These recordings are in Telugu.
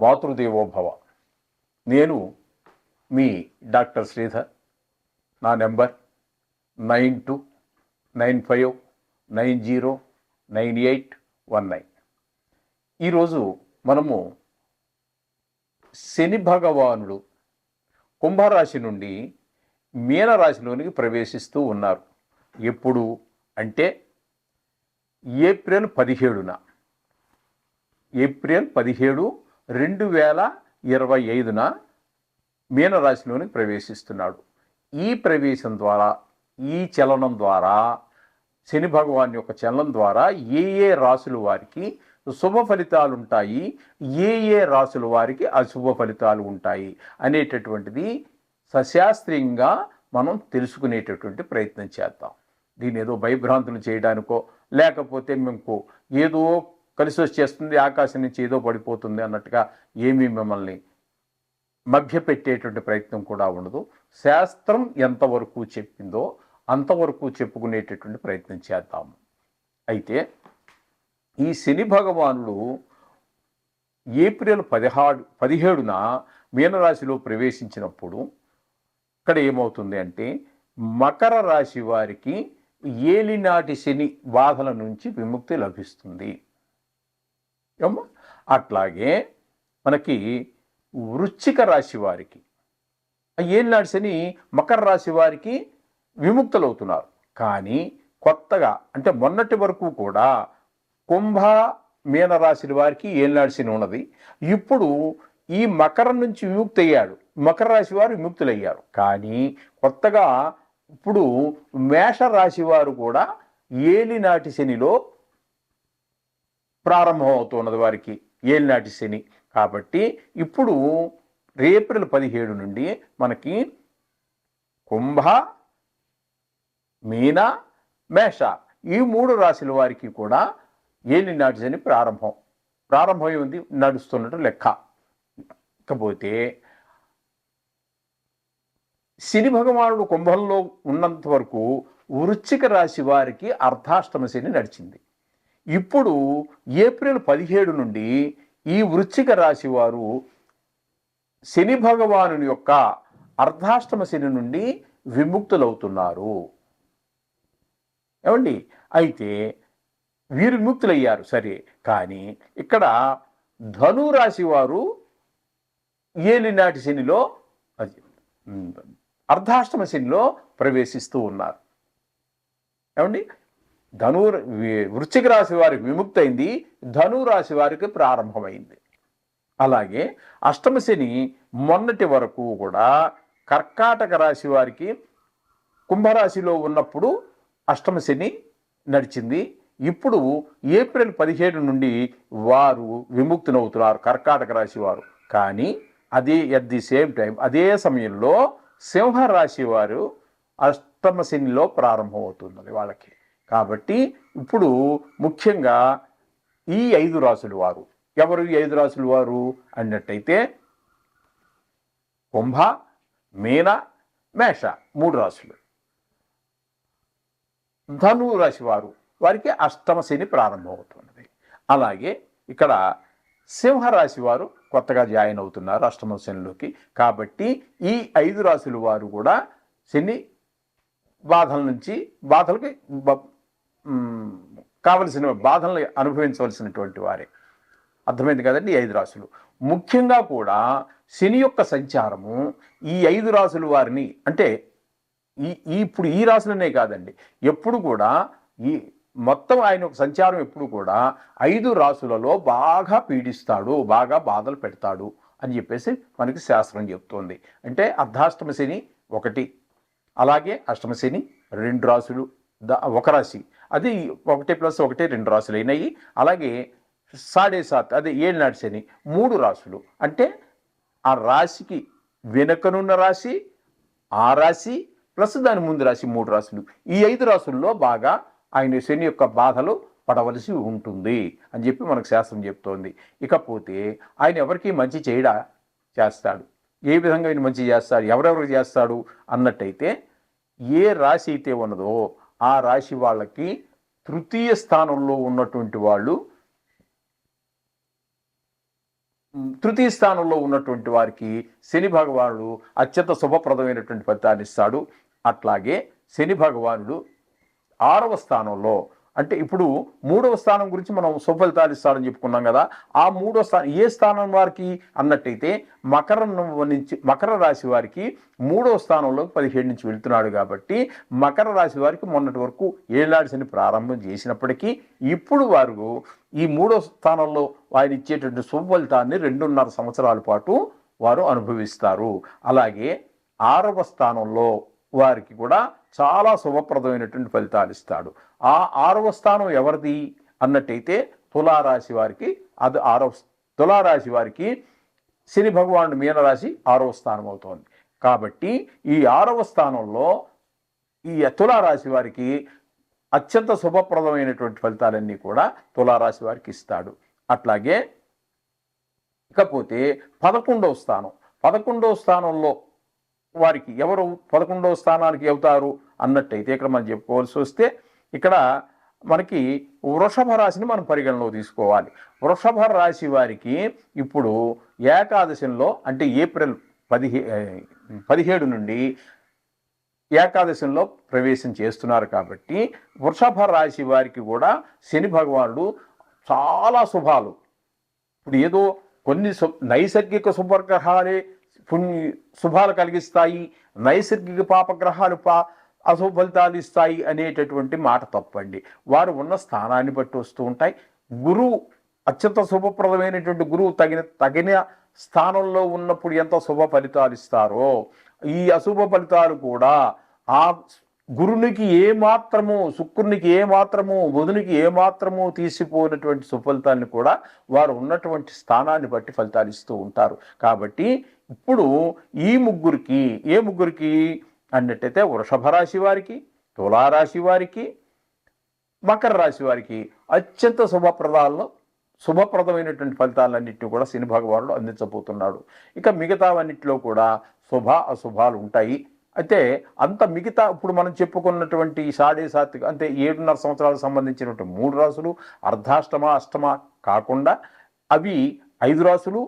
మాతృదేవోభవ. నేను మీ డాక్టర్ శ్రీధర్. నా నెంబర్ 9295909819. ఈరోజు మనము శని భగవానుడు కుంభరాశి నుండి మీనరాశిలోనికి ప్రవేశిస్తూ ఉన్నారు. ఎప్పుడు అంటే ఏప్రిల్ 17, 2025 మీనరాశిలోనికి ప్రవేశిస్తున్నాడు. ఈ ప్రవేశం ద్వారా, ఈ చలనం ద్వారా, శని భగవాన్ యొక్క చలనం ద్వారా ఏ రాశుల వారికి శుభ ఫలితాలు ఉంటాయి, ఏ రాశుల వారికి అశుభ ఫలితాలు ఉంటాయి అనేటటువంటిది సశాస్త్రీయంగా మనం తెలుసుకునేటటువంటి ప్రయత్నం చేద్దాం. దీని ఏదో భయభ్రాంతులు చేయడానికో, లేకపోతే మీకు ఏదో కలిసి వచ్చేస్తుంది, ఆకాశం నుంచి ఏదో పడిపోతుంది అన్నట్టుగా ఏమీ మిమ్మల్ని మభ్యపెట్టేటువంటి ప్రయత్నం కూడా ఉండదు. శాస్త్రం ఎంతవరకు చెప్పిందో అంతవరకు చెప్పుకునేటటువంటి ప్రయత్నం చేద్దాము. అయితే ఈ శని భగవానుడు ఏప్రిల్ 17న మీనరాశిలో ప్రవేశించినప్పుడు ఇక్కడ ఏమవుతుంది అంటే మకర రాశి వారికి ఏలినాటి శని బాధల నుంచి విముక్తి లభిస్తుంది. అట్లాగే మనకి వృశ్చిక రాశి వారికి ఏలినాటి శని మకర రాశి వారికి విముక్తులవుతున్నారు. కానీ కొత్తగా అంటే మొన్నటి వరకు కూడా కుంభ మీనరాశి వారికి ఏలినాటి శని ఉన్నది. ఇప్పుడు ఈ మకరం నుంచి విముక్తి అయ్యాడు, మకర రాశి వారు విముక్తులయ్యారు. కానీ కొత్తగా ఇప్పుడు మేషరాశి వారు కూడా ఏలినాటి శనిలో ప్రారంభమవుతున్నది వారికి ఏలినాటి శని. కాబట్టి ఇప్పుడు ఏప్రిల్ 17 నుండి మనకి కుంభ, మీన, మేష ఈ 3 రాశుల వారికి కూడా ఏలినాటి శని ప్రారంభమై ఉంది, నడుస్తున్నట్టు లెక్క. ఇకపోతే శని భగవానుడు కుంభంలో ఉన్నంత వరకు వృశ్చిక రాశి వారికి అర్ధాష్టమ శని నడిచింది. ఇప్పుడు ఏప్రిల్ 17 నుండి ఈ వృశ్చిక రాశి వారు శని భగవానుని యొక్క అర్ధాష్టమ శని నుండి విముక్తులవుతున్నారు. ఏమండి? అయితే వీరు విముక్తులయ్యారు సరే, కానీ ఇక్కడ ధనురాశి వారు ఏలినాటి శనిలో అర్ధాష్టమ శనిలో ప్రవేశిస్తూ ఉన్నారు. ఏమండి? వృశ్చిక రాశి వారికి విముక్తి అయింది, ధనురాశి వారికి ప్రారంభమైంది. అలాగే అష్టమ శని మొన్నటి వరకు కూడా కర్కాటక రాశి వారికి కుంభరాశిలో ఉన్నప్పుడు అష్టమ శని నడిచింది. ఇప్పుడు ఏప్రిల్ 17 నుండి వారు విముక్తులవుతున్నారు కర్కాటక రాశి వారు. కానీ అదే అట్ ది సేమ్ టైం అదే సమయంలో సింహరాశి వారు అష్టమ శనిలో ప్రారంభమవుతున్నది వాళ్ళకి. కాబట్టి ఇప్పుడు ముఖ్యంగా ఈ 5 రాశుల వారు ఎవరు? ఈ 5 రాశుల వారు అన్నట్టయితే కుంభ, మీన, మేష 3 రాశులు. ధను రాశి వారికి అష్టమ శని ప్రారంభమవుతున్నది. అలాగే ఇక్కడ సింహరాశి వారు కొత్తగా జాయిన్ అవుతున్నారు అష్టమ శనిలోకి. కాబట్టి ఈ 5 రాశుల వారు కూడా శని బాధలకి కావలసిన బాధల్ని అనుభవించవలసినటువంటి వారే. అర్థమైంది కదండి? ఈ 5 రాశులు ముఖ్యంగా కూడా శని యొక్క సంచారము ఈ 5 రాశుల వారిని అంటే ఇప్పుడు ఈ రాశులనే కాదండి, ఎప్పుడు కూడా ఈ మొత్తం ఆయన యొక్క సంచారం ఎప్పుడు కూడా 5 రాశులలో బాగా పీడిస్తాడు, బాగా బాధలు పెడతాడు అని చెప్పేసి మనకి శాస్త్రం చెప్తోంది. అంటే అర్ధాష్టమ శని 1, అలాగే అష్టమ శని 2 రాశులు, 1 రాశి, అది 1 + 1 2 రాశులు అయినాయి. అలాగే 7.5 అది ఏలినాటి శని 3 రాశులు. అంటే ఆ రాశికి వెనుకనున్న రాశి, ఆ రాశి ప్లస్ దాని ముందు రాశి 3 రాశులు. ఈ 5 రాశుల్లో బాగా ఆయన శని యొక్క బాధలు పడవలసి ఉంటుంది అని చెప్పి మనకు శాస్త్రం చెప్తోంది. ఇకపోతే ఆయన ఎవరికి మంచి చేస్తాడు, ఏ విధంగా ఆయన మంచి చేస్తాడు, ఎవరెవరికి చేస్తాడు అన్నట్టయితే ఏ రాశి అయితే ఉన్నదో ఆ రాశి వాళ్ళకి తృతీయ స్థానంలో ఉన్నటువంటి వాళ్ళు తృతీయ స్థానంలో ఉన్నటువంటి వారికి శని భగవానుడు అత్యంత శుభప్రదమైనటువంటి ఫలితాన్ని ఇస్తాడు. అట్లాగే శని భగవానుడు 6వ స్థానంలో, అంటే ఇప్పుడు 3వ స్థానం గురించి మనం సుఫలితాలు ఇస్తాడని చెప్పుకున్నాం కదా, ఆ 3వ స్థానం ఏ స్థానం వారికి అన్నట్టయితే మకర రాశి వారికి 3వ స్థానంలో 17 నుంచి వెళ్తున్నాడు. కాబట్టి మకర రాశి వారికి మొన్నటి వరకు ఏళ్ళాడి శని ప్రారంభం చేసినప్పటికీ ఇప్పుడు వారు ఈ 3వ స్థానంలో ఆయన ఇచ్చేటువంటి సుఫలితాన్ని 2.5 సంవత్సరాల పాటు వారు అనుభవిస్తారు. అలాగే 6వ స్థానంలో వారికి కూడా చాలా శుభప్రదమైనటువంటి ఫలితాలు ఇస్తాడు. ఆ 6వ స్థానం ఎవరిది అన్నట్టయితే తులారాశి వారికి, అది తులారాశి వారికి శని భగవానుడు మీనరాశి 6వ స్థానం అవుతోంది. కాబట్టి ఈ 6వ స్థానంలో ఈ తులారాశి వారికి అత్యంత శుభప్రదమైనటువంటి ఫలితాలన్నీ కూడా తులారాశి వారికి ఇస్తాడు. అట్లాగే ఇకపోతే 11వ స్థానం, 11వ స్థానంలో వారికి ఎవరు 11వ స్థానానికి అవుతారు అన్నట్టయితే ఇక్కడ మనం చెప్పుకోవాల్సి వస్తే ఇక్కడ మనకి వృషభ రాశిని మనం పరిగణలో తీసుకోవాలి. వృషభ రాశి వారికి ఇప్పుడు ఏకాదశంలో, అంటే ఏప్రిల్ 17 నుండి ఏకాదశంలో ప్రవేశం చేస్తున్నారు. కాబట్టి వృషభ రాశి వారికి కూడా శని భగవానుడు చాలా శుభాలు, ఇప్పుడు ఏదో కొన్ని నైసర్గిక శుభగ్రహాలే శుభాలు కలిగిస్తాయి, నైసర్గిక పాపగ్రహాలు అశుభ ఫలితాలు ఇస్తాయి అనేటటువంటి మాట తప్పండి. వారు ఉన్న స్థానాన్ని బట్టి వస్తూ ఉంటాయి. గురువు అత్యంత శుభప్రదమైనటువంటి గురువు తగిన స్థానంలో ఉన్నప్పుడు ఎంత శుభ ఫలితాలు ఇస్తారో, ఈ అశుభ ఫలితాలు కూడా ఆ గురునికి ఏమాత్రము, శుక్రునికి ఏమాత్రము, బుధునికి ఏమాత్రము తీసిపోయినటువంటి సుఫలితాన్ని కూడా వారు ఉన్నటువంటి స్థానాన్ని బట్టి ఫలితాలు ఇస్తూ ఉంటారు. కాబట్టి ఇప్పుడు ఈ ముగ్గురికి, ఏ ముగ్గురికి అన్నట్టయితే వృషభ రాశి వారికి, తులారాశి వారికి, మకర రాశి వారికి అత్యంత శుభప్రదమైనటువంటి ఫలితాలన్నింటినీ కూడా శని భగవానుడు అందించబోతున్నాడు. ఇక మిగతావన్నింటిలో కూడా శుభ అశుభాలు ఉంటాయి. అయితే అంత మిగతా ఇప్పుడు మనం చెప్పుకున్నటువంటి సాడేసాత్విక, అంటే 7.5 సంవత్సరాలకు సంబంధించినటువంటి 3 రాసులు, అర్ధాష్టమ అష్టమ కాకుండా అవి 5 రాసులు,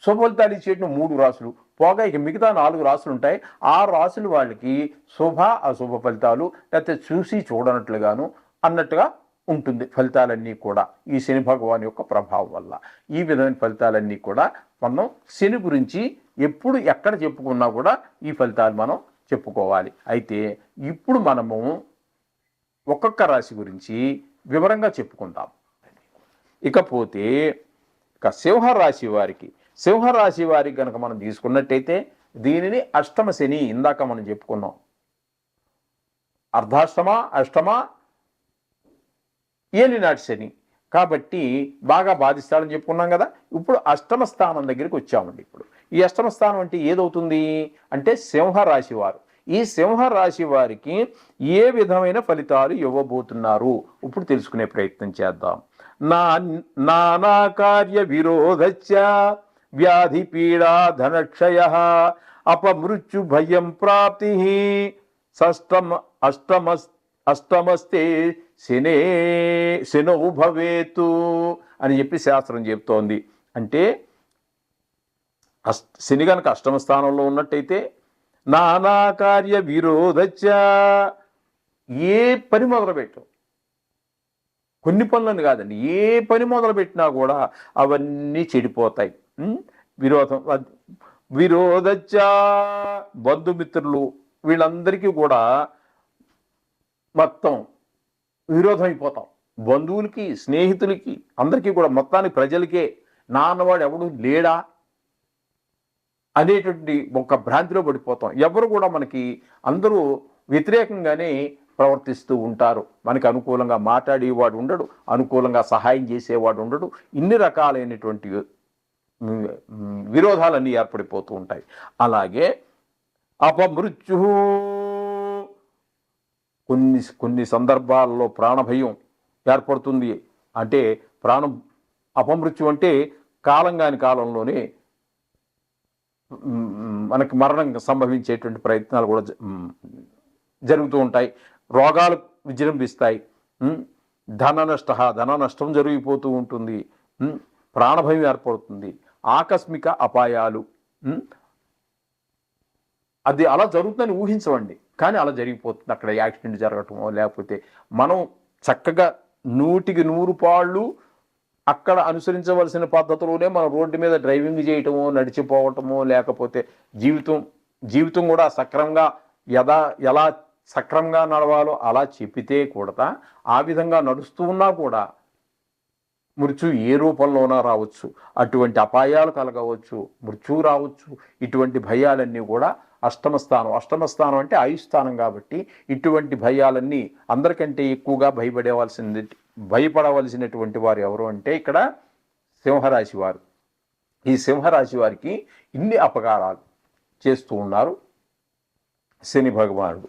శుభఫలితాలు ఇచ్చేట 3 రాసులు పోగా ఇక మిగతా 4 రాసులు ఉంటాయి. ఆ రాసులు వాళ్ళకి శుభ అశుభ ఫలితాలు, లేకపోతే చూసి చూడనట్లుగాను అన్నట్టుగా ఉంటుంది ఫలితాలన్నీ కూడా ఈ శని భగవాన్ యొక్క ప్రభావం వల్ల. ఈ విధమైన ఫలితాలన్నీ కూడా మనం శని గురించి ఎప్పుడు ఎక్కడ చెప్పుకున్నా కూడా ఈ ఫలితాలు మనం చెప్పుకోవాలి. అయితే ఇప్పుడు మనము ఒక్కొక్క రాశి గురించి వివరంగా చెప్పుకుందాం. ఇకపోతే సింహరాశి వారికి, సింహరాశి వారికి కనుక మనం తీసుకున్నట్టయితే దీనిని అష్టమ శని, ఇందాక మనం చెప్పుకున్నాం, అర్ధాష్టమ అష్టమ ఏలినాటి శని కాబట్టి బాగా బాధిస్తాడని చెప్పుకున్నాం కదా. ఇప్పుడు అష్టమ స్థానం దగ్గరికి వచ్చామండి. ఇప్పుడు ఈ అష్టమ స్థానం అంటే ఏదవుతుంది అంటే సింహరాశి వారు. ఈ సింహరాశి వారికి ఏ విధమైన ఫలితాలు ఇవ్వబోతున్నారు ఇప్పుడు తెలుసుకునే ప్రయత్నం చేద్దాం. నానా కార్య విరోధచ్చ వ్యాధి పీడా ధనక్షయ అపమృత్యు భయం ప్రాప్తి అష్టమస్తే శనో భవేతు అని చెప్పి శాస్త్రం చెప్తోంది. అంటే శని గనక అష్టమ స్థానంలో ఉన్నట్టయితే నానా కార్య విరోధచ్చ, ఏ పని మొదలుపెట్టు, కొన్ని పనులను కాదండి, ఏ పని మొదలుపెట్టినా కూడా అవన్నీ చెడిపోతాయి. విరోధచ్చ బంధుమిత్రులు వీళ్ళందరికీ కూడా మొత్తం విరోధం అయిపోతాం. బంధువులకి, స్నేహితులకి, అందరికీ కూడా మొత్తానికి ప్రజలకే నాన్నవాడు ఎవడు లేడా అనేటువంటి ఒక భ్రాంతిలో పడిపోతాం. ఎవరు కూడా మనకి అందరూ వ్యతిరేకంగానే ప్రవర్తిస్తూ ఉంటారు. మనకి అనుకూలంగా మాట్లాడేవాడు ఉండడు, అనుకూలంగా సహాయం చేసేవాడు ఉండడు. ఇన్ని రకాలైనటువంటి విరోధాలన్నీ ఏర్పడిపోతూ ఉంటాయి. అలాగే అపమృత్యు, కొన్ని సందర్భాల్లో ప్రాణభయం ఏర్పడుతుంది. అంటే అపమృత్యు అంటే కాలం కాని కాలంలోనే మనకి మరణం సంభవించేటువంటి ప్రయత్నాలు కూడా జరుగుతూ ఉంటాయి. రోగాలు విజృంభిస్తాయి. ధన నష్టం జరిగిపోతూ ఉంటుంది. ప్రాణభయం ఏర్పడుతుంది. ఆకస్మిక అపాయాలు. అది అలా జరుగుతుందని ఊహించవండి, కానీ అలా జరిగిపోతుంది. అక్కడ యాక్సిడెంట్ జరగటమో, లేకపోతే మనం చక్కగా 100కి 100 పాళ్ళు అక్కడ అనుసరించవలసిన పద్ధతిలోనే మనం రోడ్డు మీద డ్రైవింగ్ చేయటమో, నడిచిపోవటమో, లేకపోతే జీవితం కూడా సక్రమంగా ఎలా సక్రమంగా నడవాలో అలా చెప్పితే కూడా ఆ విధంగా నడుస్తూ ఉన్నా కూడా మృత్యు ఏ రూపంలోనా రావచ్చు, అటువంటి అపాయాలు కలగవచ్చు, మృత్యువు రావచ్చు. ఇటువంటి భయాలన్నీ కూడా అష్టమ స్థానం అంటే ఆయుస్థానం కాబట్టి ఇటువంటి భయాలన్నీ అందరికంటే ఎక్కువగా భయపడవలసినటువంటి వారు ఎవరు అంటే ఇక్కడ సింహరాశి వారు. ఈ సింహరాశి వారికి ఇన్ని అపకారాలు చేస్తూ ఉన్నారు శని భగవానుడు.